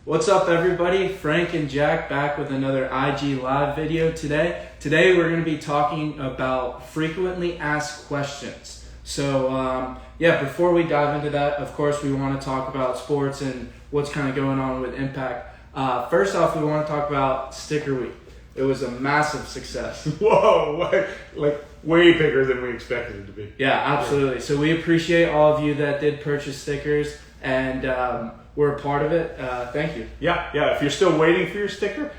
What's up, everybody? Frank and Jack back with another IG Live video today. Today we're going to be talking about frequently asked questions. So before we dive into that, of course, we want to talk about sports and what's kind of going on with Impact. First off, we want to talk about Sticker Week. It was a massive success. Whoa, like way bigger than we expected it to be. Yeah, absolutely. So we appreciate all of you that did purchase stickers and we're a part of it. Thank you. Yeah. If you're still waiting for your sticker,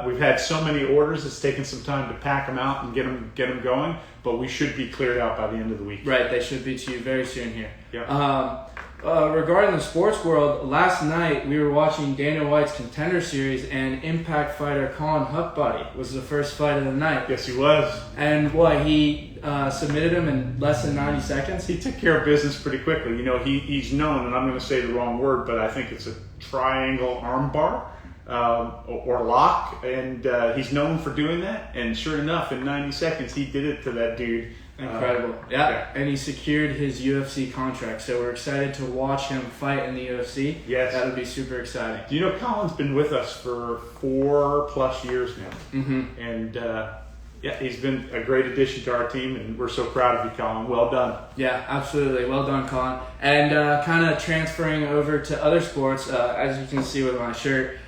we've had so many orders. It's taken some time to pack them out and get them going. But we should be cleared out by the end of the week. Right, they should be to you very soon here. Yeah. Regarding the sports world, last night we were watching Dana White's Contender Series, and Impact fighter Colin Huckbody was the first fight of the night. Yes, he was. And he submitted him in less than 90 seconds? He took care of business pretty quickly. You know, he's known, and I'm going to say the wrong word, but I think it's a triangle armbar or lock, and he's known for doing that. And sure enough, in 90 seconds, he did it to that dude. Incredible. Yeah, and he secured his UFC contract, so we're excited to watch him fight in the UFC. Yes. That'll be super exciting. Do you know Colin's been with us for 4+ years now? Mm-hmm. And he's been a great addition to our team, and we're so proud of you, Colin. Well done. Yeah, absolutely. Well done, Colin. And kind of transferring over to other sports, as you can see with my shirt,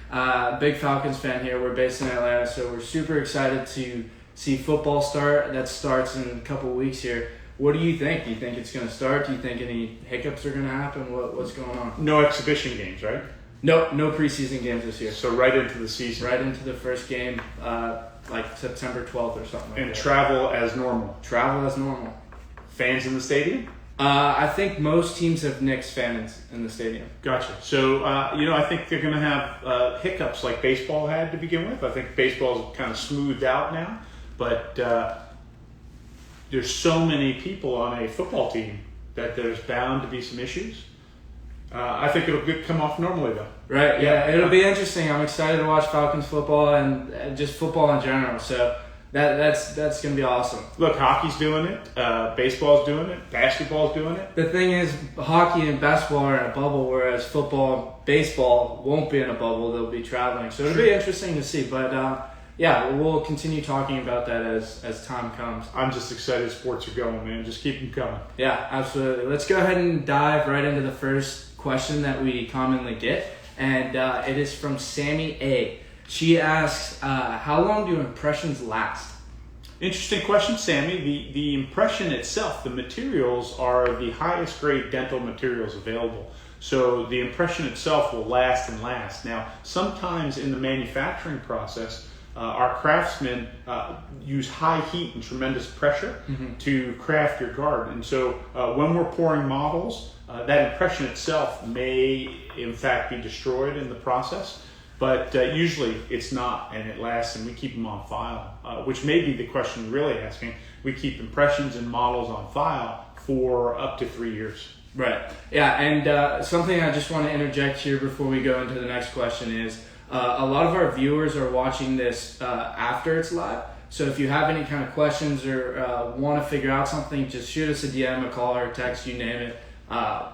big Falcons fan here. We're based in Atlanta, so we're super excited to see football start. That starts in a couple weeks here. What do you think? Do you think it's going to start? Do you think any hiccups are going to happen? What's going on? No exhibition games, right? No preseason games this year. So right into the season. Right into the first game, like September 12th or something like that. And travel as normal. Travel as normal. Fans in the stadium? I think most teams have Knicks fans in the stadium. Gotcha. So, I think they're going to have hiccups like baseball had to begin with. I think baseball's kind of smoothed out now. But there's so many people on a football team that there's bound to be some issues. I think it'll come off normally, though. Right, yeah. It'll be interesting. I'm excited to watch Falcons football and just football in general. So that's going to be awesome. Look, hockey's doing it. Baseball's doing it. Basketball's doing it. The thing is, hockey and basketball are in a bubble, whereas football and baseball won't be in a bubble. They'll be traveling. So it'll be interesting to see. But we'll continue talking about that as time comes. I'm just excited sports are going, man. Just keep them coming. Yeah, absolutely. Let's go ahead and dive right into the first question that we commonly get. And it is from Sammy A. She asks, how long do impressions last? Interesting question, Sammy. The impression itself, the materials are the highest grade dental materials available. So the impression itself will last and last. Now, sometimes in the manufacturing process, our craftsmen use high heat and tremendous pressure to craft your guard. And so when we're pouring models, that impression itself may, in fact, be destroyed in the process. But usually it's not, and it lasts, and we keep them on file, which may be the question you're really asking. We keep impressions and models on file for up to 3 years. Right. Yeah, and something I just want to interject here before we go into the next question is, a lot of our viewers are watching this after it's live. So if you have any kind of questions or want to figure out something, just shoot us a DM, a call, or a text, you name it.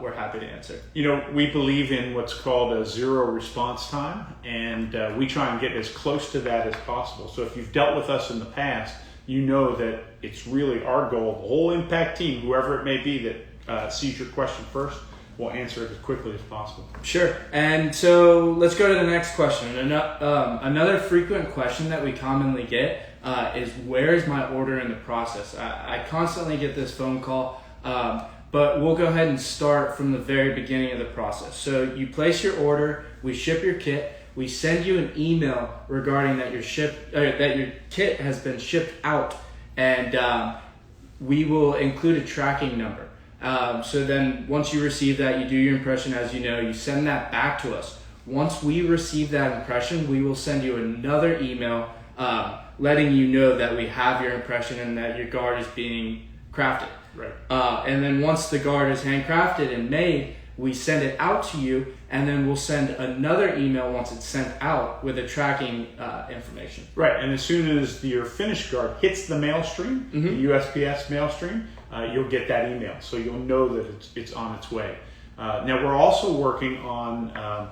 We're happy to answer. You know, we believe in what's called a zero response time, and we try and get as close to that as possible. So if you've dealt with us in the past, you know that it's really our goal, the whole Impact team, whoever it may be that sees your question first, will answer it as quickly as possible. Sure. And so let's go to the next question. Another frequent question that we commonly get is, where is my order in the process? I constantly get this phone call, but we'll go ahead and start from the very beginning of the process. So you place your order, we ship your kit, we send you an email regarding that that your kit has been shipped out, and we will include a tracking number. So then once you receive that, you do your impression, as you know, you send that back to us. Once we receive that impression, we will send you another email letting you know that we have your impression and that your guard is being crafted. Right. And then once the guard is handcrafted and made, we send it out to you, and then we'll send another email once it's sent out with the tracking information. Right, and as soon as your finished guard hits the mail stream, the USPS mail stream, you'll get that email. So you'll know that it's on its way. Now we're also working on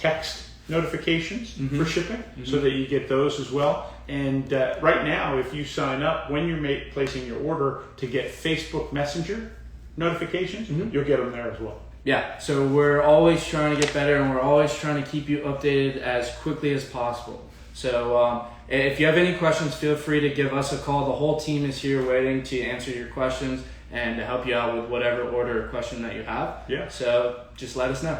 text notifications for shipping, so that you get those as well. And right now, if you sign up when you're placing your order to get Facebook Messenger notifications, you'll get them there as well. Yeah, so we're always trying to get better, and we're always trying to keep you updated as quickly as possible. So if you have any questions, feel free to give us a call. The whole team is here waiting to answer your questions and to help you out with whatever order or question that you have. Yeah. So just let us know.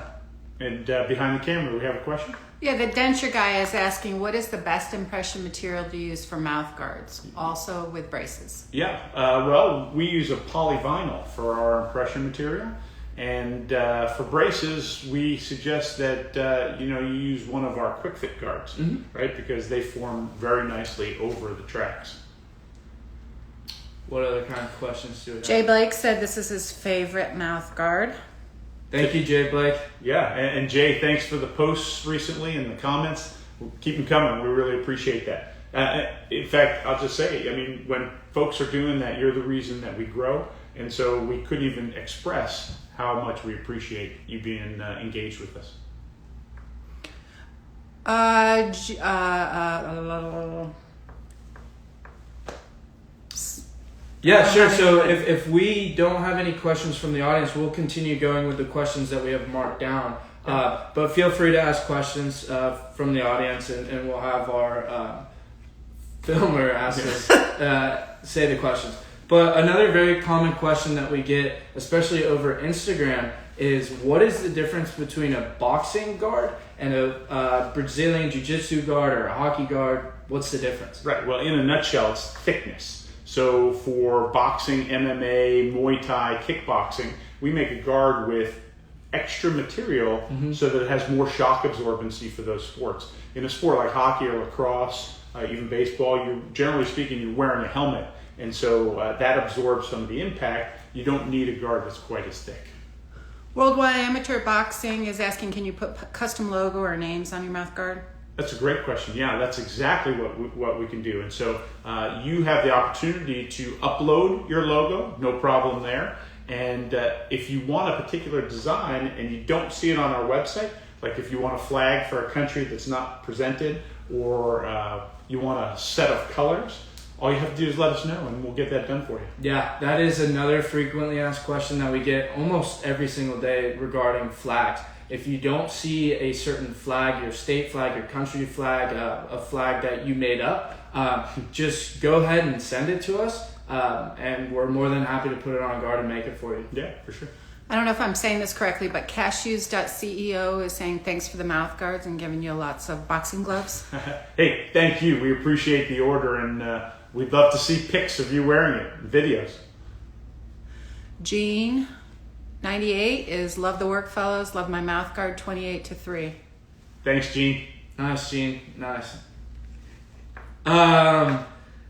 And behind the camera, we have a question. Yeah, the denture guy is asking, what is the best impression material to use for mouth guards, also with braces? Yeah, well, we use a polyvinyl for our impression material. And for braces, we suggest that you use one of our quick fit guards, right? Because they form very nicely over the tracks. What other kind of questions do we have? Jay Blake said this is his favorite mouth guard. Thank you, Jay Blake. Yeah, and Jay, thanks for the posts recently and the comments. Keep them coming. We really appreciate that. In fact, I'll just say, I mean, when folks are doing that, you're the reason that we grow. And so we couldn't even express how much we appreciate you being engaged with us. Yeah, sure. So if we don't have any questions from the audience, we'll continue going with the questions that we have marked down. But feel free to ask questions from the audience, and we'll have our filmer ask us, say the questions. But another very common question that we get, especially over Instagram, is what is the difference between a boxing guard and a Brazilian Jiu-Jitsu guard or a hockey guard? What's the difference? Right. Well, in a nutshell, it's thickness. So for boxing, MMA, Muay Thai, kickboxing, we make a guard with extra material so that it has more shock absorbency for those sports. In a sport like hockey or lacrosse, even baseball, generally speaking, you're wearing a helmet. And so that absorbs some of the impact. You don't need a guard that's quite as thick. Worldwide Amateur Boxing is asking, can you put custom logo or names on your mouth guard? That's a great question. Yeah, that's exactly what we can do. And so you have the opportunity to upload your logo, no problem there. And if you want a particular design and you don't see it on our website, like if you want a flag for a country that's not presented, or you want a set of colors, all you have to do is let us know and we'll get that done for you. Yeah, that is another frequently asked question that we get almost every single day regarding flags. If you don't see a certain flag, your state flag, your country flag, a flag that you made up, just go ahead and send it to us, and we're more than happy to put it on a guard and make it for you. Yeah, for sure. I don't know if I'm saying this correctly, but cashews.ceo is saying thanks for the mouth guards and giving you lots of boxing gloves. Hey, thank you. We appreciate the order, and we'd love to see pics of you wearing it, videos. Gene 98 is love the work, fellows. Love my mouth guard 28-3. Thanks, Gene. Nice, Gene. Nice.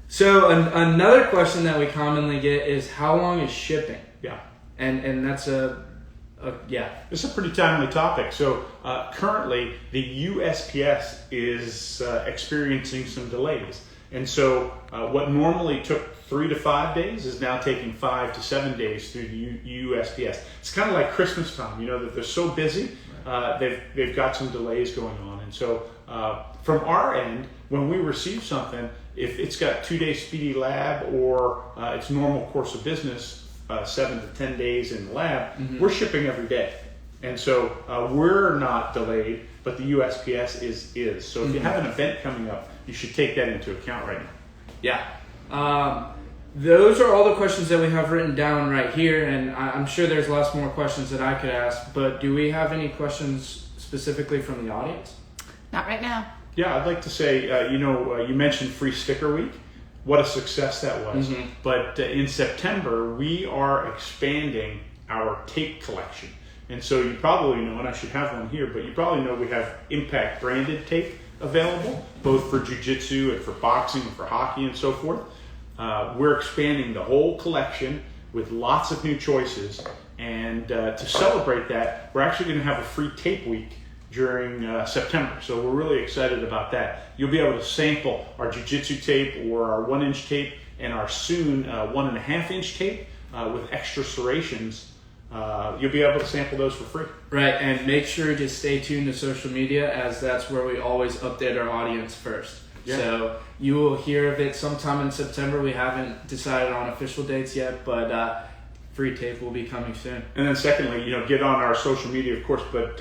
So another question that we commonly get is how long is shipping? Yeah. And that's yeah. It's a pretty timely topic. So currently the USPS is experiencing some delays. And so what normally took 3 to 5 days is now taking 5 to 7 days through the USPS. It's kind of like Christmas time, that they're so busy, they've got some delays going on. And so from our end, when we receive something, if it's got 2 days speedy lab or its normal course of business, 7 to 10 days in the lab, we're shipping every day. And so we're not delayed, but the USPS is. So if you have an event coming up, you should take that into account right now. Yeah. Those are all the questions that we have written down right here, and I'm sure there's lots more questions that I could ask, but do we have any questions specifically from the audience? Not right now. Yeah, I'd like to say, you mentioned Free Sticker Week. What a success that was. But in September, we are expanding our tape collection. And so you probably know, and I should have one here, but you probably know we have Impact branded tape available, both for jiu-jitsu and for boxing and for hockey and so forth. We're expanding the whole collection with lots of new choices. And to celebrate that, we're actually going to have a free tape week during September. So we're really excited about that. You'll be able to sample our jiu-jitsu tape or our 1-inch tape and our soon 1.5-inch tape with extra serrations you'll be able to sample those for free. Right, and make sure to stay tuned to social media, as that's where we always update our audience first. Yeah. So you will hear of it sometime in September. We haven't decided on official dates yet, but free tape will be coming soon. And then secondly, get on our social media, of course, but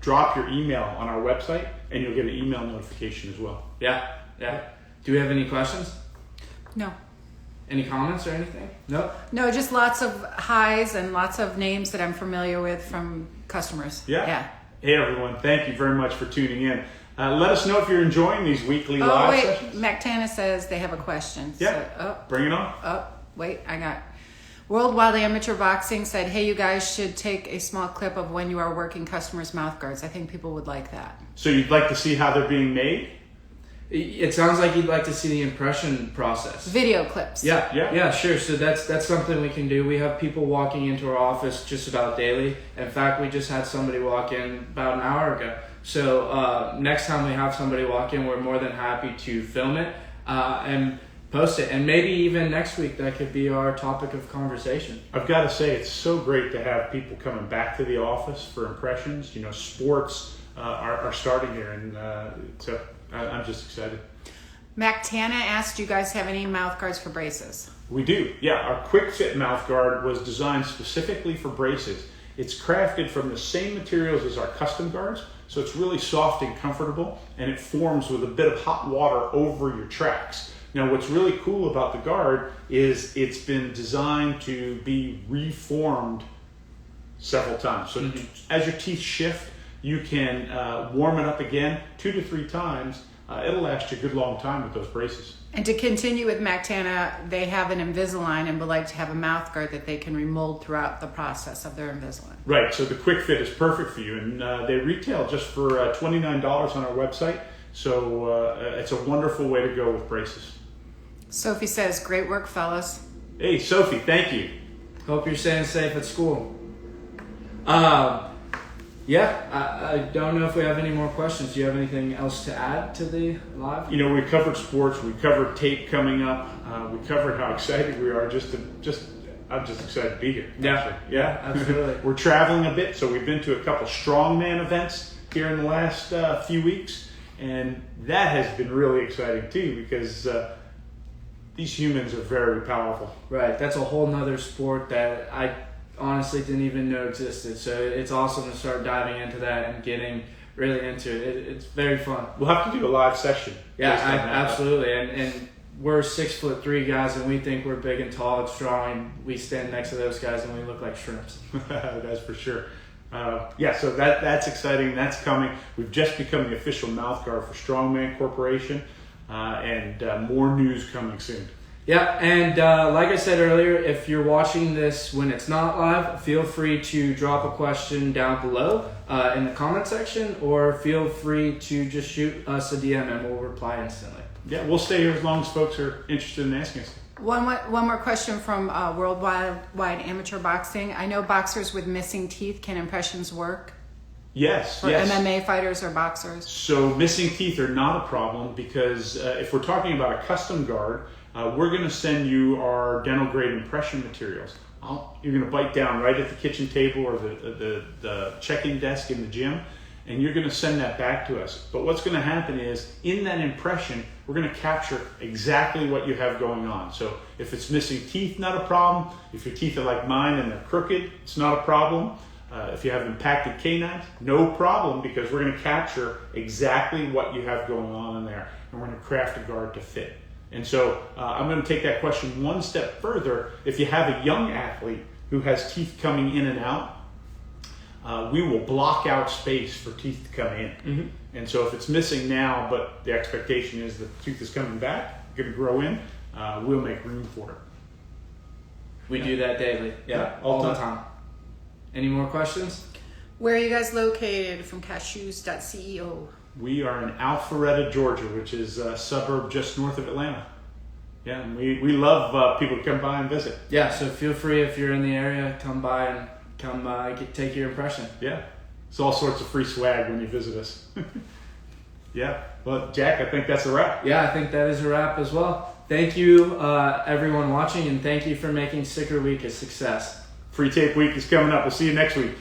drop your email on our website, and you'll get an email notification as well. Yeah. Do we have any questions? No. Any comments or anything? Nope. No, just lots of highs and lots of names that I'm familiar with from customers. Yeah. Hey, everyone. Thank you very much for tuning in. Let us know if you're enjoying these weekly Oh, live wait. sessions. MacTana says they have a question. Yeah. So, Bring it on. I got Worldwide Amateur Boxing said, hey, you guys should take a small clip of when you are working customers' mouth guards. I think people would like that. So you'd like to see how they're being made? It sounds like you'd like to see the impression process. Video clips. Yeah, sure. So that's something we can do. We have people walking into our office just about daily. In fact, we just had somebody walk in about an hour ago. So next time we have somebody walk in, we're more than happy to film it and post it. And maybe even next week, that could be our topic of conversation. I've got to say, it's so great to have people coming back to the office for impressions. Sports are starting here, and so I'm just excited. MacTana asked, do you guys have any mouth guards for braces? We do. Yeah, our Quick Fit mouth guard was designed specifically for braces. It's crafted from the same materials as our custom guards, so it's really soft and comfortable, and it forms with a bit of hot water over your tracks. Now, what's really cool about the guard is it's been designed to be reformed several times. So as your teeth shift, you can warm it up again 2 to 3 times. It'll last you a good long time with those braces. And to continue with MacTana, they have an Invisalign and would like to have a mouth guard that they can remold throughout the process of their Invisalign. Right, so the Quick Fit is perfect for you, and they retail just for $29 on our website. So it's a wonderful way to go with braces. Sophie says, great work, fellas. Hey, Sophie, thank you. Hope you're staying safe at school. I don't know if we have any more questions. Do you have anything else to add to the live? We covered sports. We covered tape coming up. We covered how excited we are. I'm just excited to be here. Yeah, absolutely. We're traveling a bit, so we've been to a couple strongman events here in the last few weeks, and that has been really exciting too, because these humans are very powerful. Right, that's a whole nother sport that I honestly didn't even know existed. So it's awesome to start diving into that and getting really into it. It's very fun. We'll have to do a live session. Yeah, absolutely. And we're 6'3" guys, and we think we're big and tall and strong, and we stand next to those guys and we look like shrimps. That's for sure. So that's exciting. That's coming. We've just become the official mouth guard for Strongman Corporation, and more news coming soon. Yeah, and like I said earlier, if you're watching this when it's not live, feel free to drop a question down below in the comment section, or feel free to just shoot us a DM and we'll reply instantly. Yeah, we'll stay here as long as folks are interested in asking us. One more question from Worldwide Amateur Boxing. I know boxers with missing teeth, can impressions work? Yes. For MMA fighters or boxers? So missing teeth are not a problem, because if we're talking about a custom guard, we're going to send you our dental grade impression materials. You're going to bite down right at the kitchen table or the check-in desk in the gym, and you're going to send that back to us. But what's going to happen is, in that impression, we're going to capture exactly what you have going on. So if it's missing teeth, not a problem. If your teeth are like mine and they're crooked, it's not a problem. If you have impacted canines, no problem, because we're going to capture exactly what you have going on in there, and we're going to craft a guard to fit. And so I'm going to take that question one step further. If you have a young athlete who has teeth coming in and out, we will block out space for teeth to come in. Mm-hmm. And so if it's missing now, but the expectation is the tooth is coming back, going to grow in, we'll make room for it. We do that daily. Yeah, all the time. Any more questions? Where are you guys located from cashews.ceo? We are in Alpharetta, Georgia, which is a suburb just north of Atlanta. Yeah, and we love people to come by and visit. Yeah, so feel free, if you're in the area, come by and take your impression. Yeah, it's all sorts of free swag when you visit us. Yeah, well, Jack, I think that's a wrap. Yeah, I think that is a wrap as well. Thank you, everyone watching, and thank you for making Sticker Week a success. Free Tape Week is coming up. We'll see you next week.